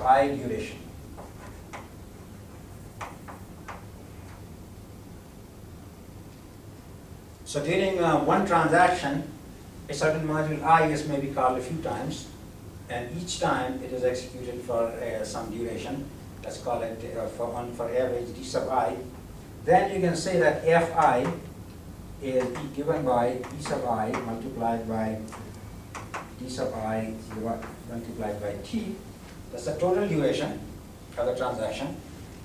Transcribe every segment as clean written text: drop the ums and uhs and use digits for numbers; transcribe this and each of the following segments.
I duration. So during one transaction, a certain module I is maybe called a few times, and each time it is executed for some duration. Let's call it for average d sub I. Then you can say that fi is given by d sub I multiplied by d sub I multiplied by t. That's the total duration of the transaction,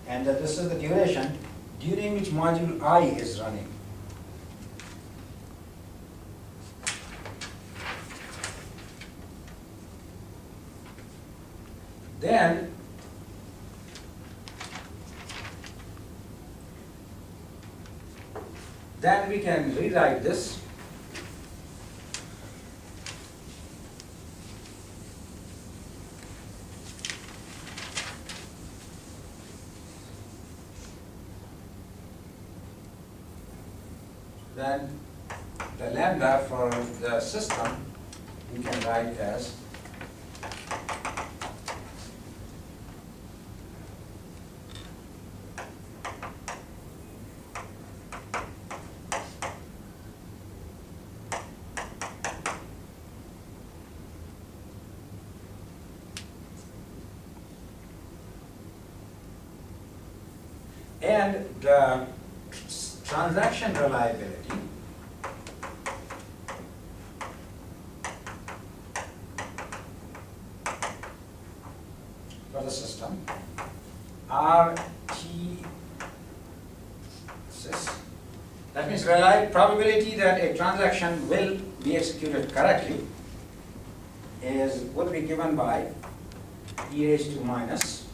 and that this is the duration during which module I is running. Then we can rewrite this then the lambda for the system we can write as and the transaction reliability for the system RT sys. That means probability that a transaction will be executed correctly would be given by e raised to minus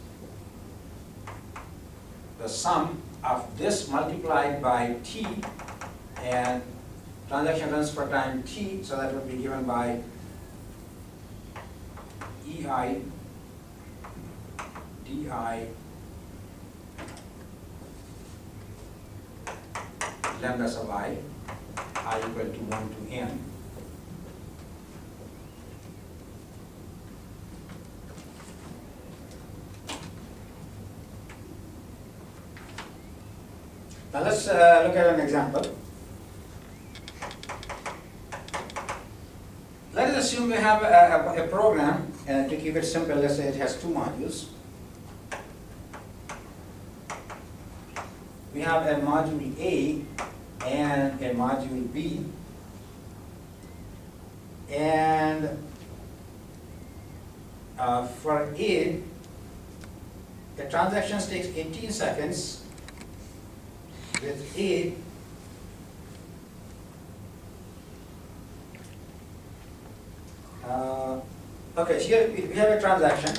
the sum of this multiplied by t, and transaction runs for time t, so that would be given by ei di lambda sub I equal to 1 to n. Now let's look at an example. Let us assume we have a program, and to keep it simple, let's say it has two modules. We have a module A and a module B, and for A, the transactions takes 18 seconds. With A, okay, so here we have a transaction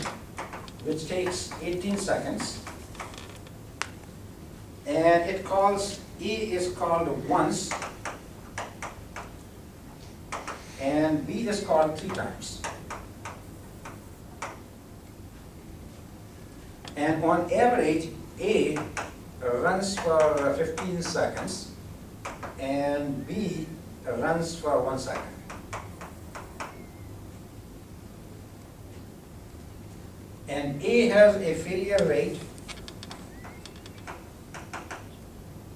which takes 18 seconds, and it calls, A is called once, and B is called 3 times. And on average, A runs for 15 seconds and B runs for 1 second. And A has a failure rate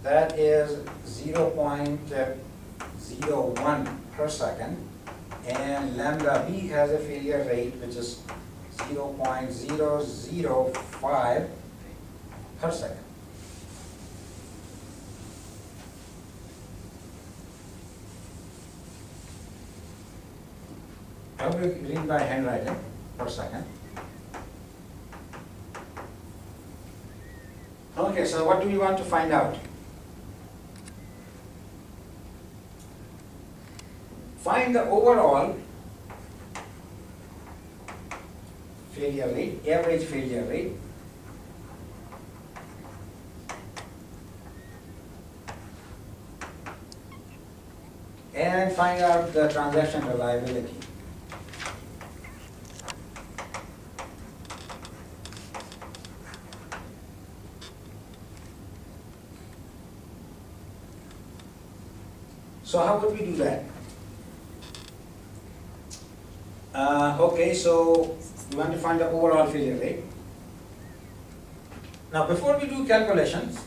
that is 0.01 per second, and lambda B has a failure rate which is 0.005 per second. I will read by handwriting per second. Okay, so what do we want to find out? Find the overall failure rate, average failure rate, and find out the transaction reliability. So how would we do that? Okay, so we want to find the overall failure rate. Now before we do calculations,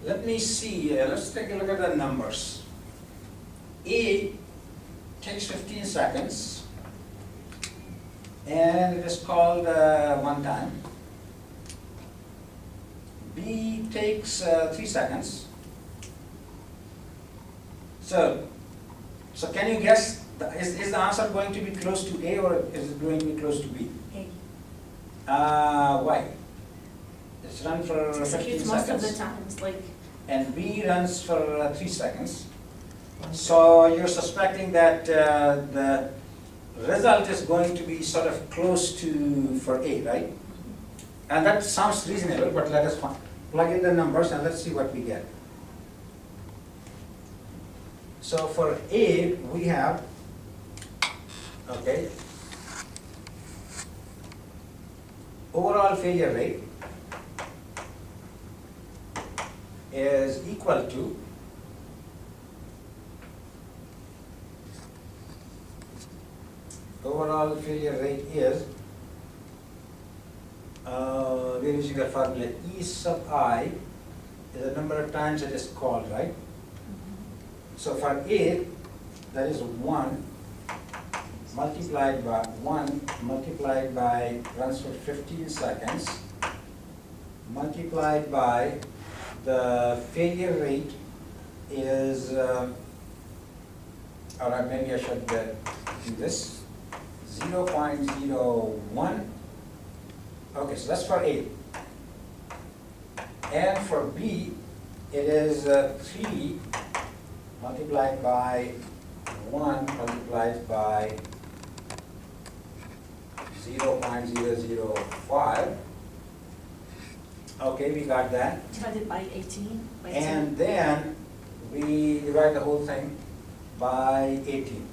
let me see, let's take a look at the numbers. A takes 15 seconds and it is called one time. B takes 3 seconds. So can you guess, is the answer going to be close to A or is it going to be close to B? A. Why? It's run for 15 Executes seconds. most of the times, like. And B runs for 3 seconds. So you're suspecting that the result is going to be sort of close to for A, right? And that sounds reasonable, but let us plug in the numbers and let's see what we get. So for A, we have, okay, overall failure rate is equal to overall failure rate is we're using a formula E sub I is the number of times it is called, right? So for A, that is 1 multiplied by runs for 15 seconds multiplied by the failure rate is, or maybe I should do this, 0.01. Okay, so that's for A. And for B, it is 3 multiplied by 1 multiplied by 0.005. Okay, we got that. Divided by 18. And then we divide the whole thing by 18.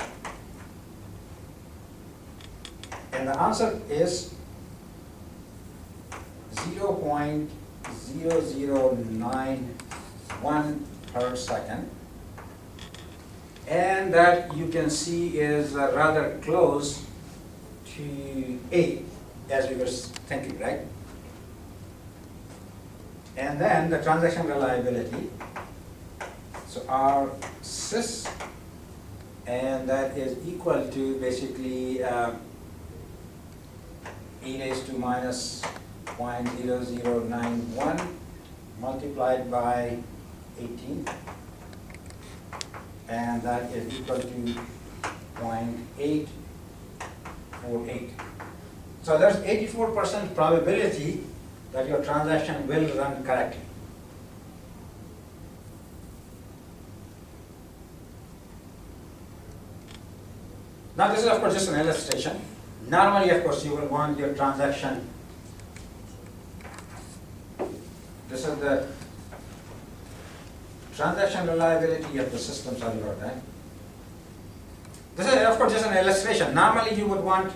And the answer is 0.0091 per second. And that you can see is rather close to A, as we were thinking, right? And then the transaction reliability. So our sys, and that is equal to basically e raised to minus 0.0091 multiplied by 18. And that is equal to 0.848. So there's 84% probability that your transaction will run correctly. Now this is of course just an illustration. Normally of course you will want your transaction, this is the transaction reliability of the system, sorry about that. This is of course just an illustration. Normally you would want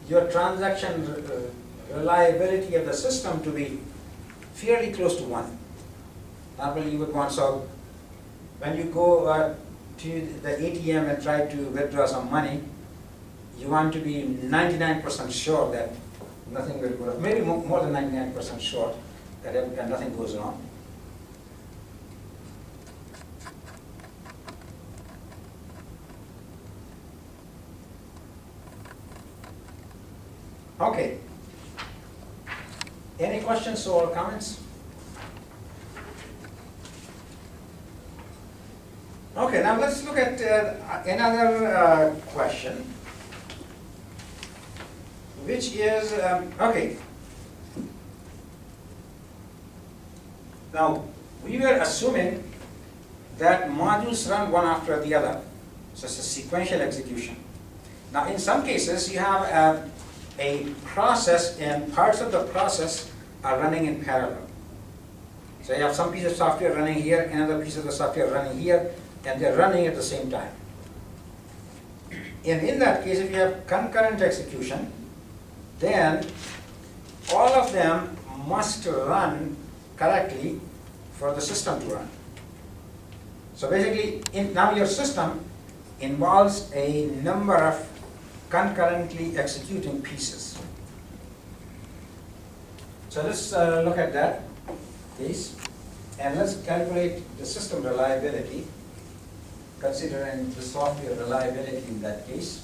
your transaction reliability of the system to be fairly close to 1. Normally you would want, so when you go to the ATM and try to withdraw some money, you want to be 99% sure that nothing will go wrong, maybe more than 99% sure that nothing goes wrong. Okay. Any questions or comments? Okay, now let's look at another question, which is, okay. Now, we were assuming that modules run one after the other, so it's a sequential execution. Now, in some cases, you have a process and parts of the process are running in parallel. So you have some piece of software running here, another piece of the software running here, and they're running at the same time. And in that case, if you have concurrent execution, then all of them must run correctly for the system to run. So basically, now your system involves a number of concurrently executing pieces. So let's look at that. case. And let's calculate the system reliability, considering the software reliability in that case.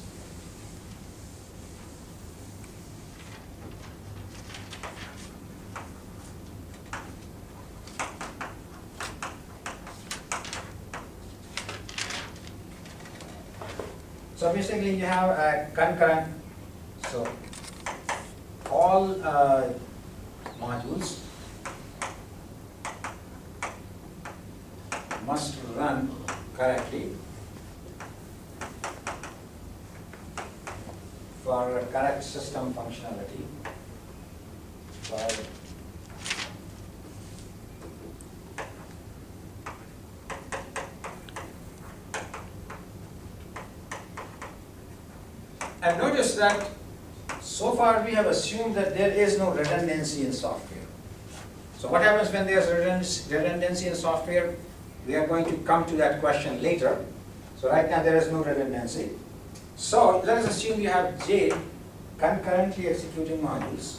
So basically you have a concurrent, so all modules must run correctly for correct system functionality. I've noticed that so far we have assumed that there is no redundancy in software. So what happens when there's redundancy in software? We are going to come to that question later. So right now there is no redundancy. So let us assume you have J concurrently executing modules.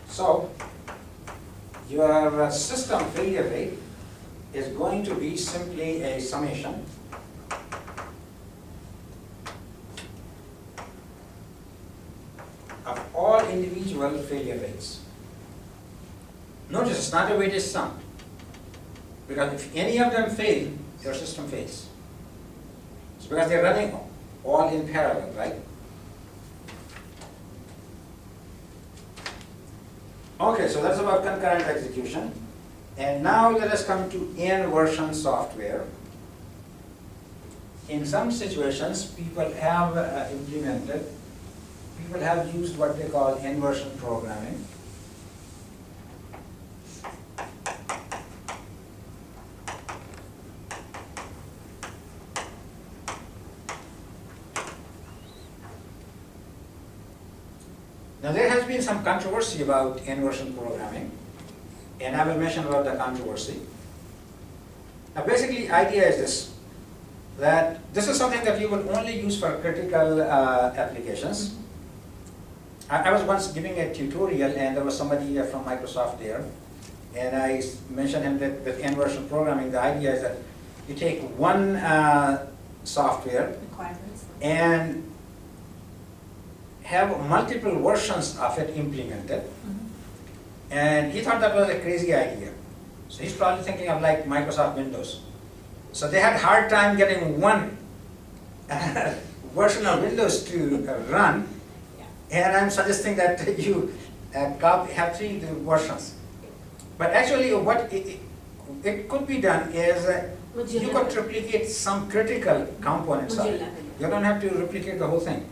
So your system failure rate is going to be simply a summation of all individual failure rates. Notice it's not a weighted sum, because if any of them fail, your system fails. It's because they're running all in parallel, right? Okay, so that's about concurrent execution. And now let us come to n-version software. In some situations, people have people have used what they call n-version programming. Now there has been some controversy about n-version programming, and I will mention about the controversy. Now basically the idea is this, that this is something that you will only use for critical applications. I was once giving a tutorial and there was somebody from Microsoft there, and I mentioned him that with n-version programming, the idea is that you take one software Requirements. and have multiple versions of it implemented. And he thought that was a crazy idea. So he's probably thinking of like Microsoft Windows. So they had a hard time getting one version of Windows to run. And I'm suggesting that you have three versions. But actually what it could be done is you could replicate some critical components of it. You don't have to replicate the whole thing.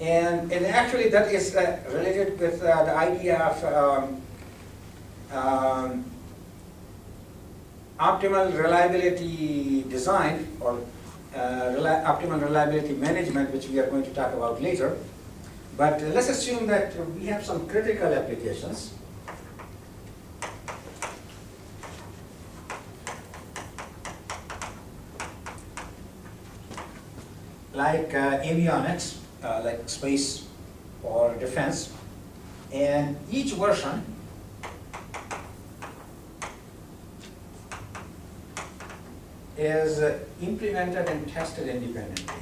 And actually that is related with the idea of optimal reliability design or optimal reliability management, which we are going to talk about later. But let's assume that we have some critical applications. Like avionics, like space or defense, and each version is implemented and tested independently.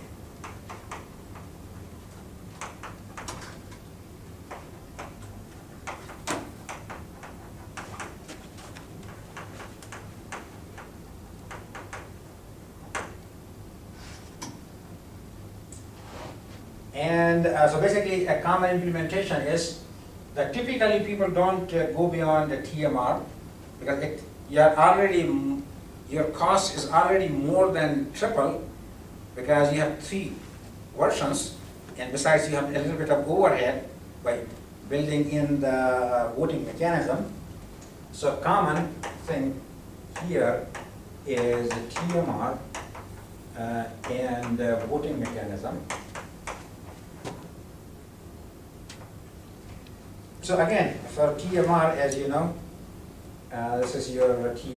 And so basically a common implementation is that typically people don't go beyond the TMR, because your cost is already more than triple, because you have three versions, and besides you have a little bit of overhead by building in the voting mechanism. So a common thing here is TMR and voting mechanism. So again, for TMR, as you know, this is your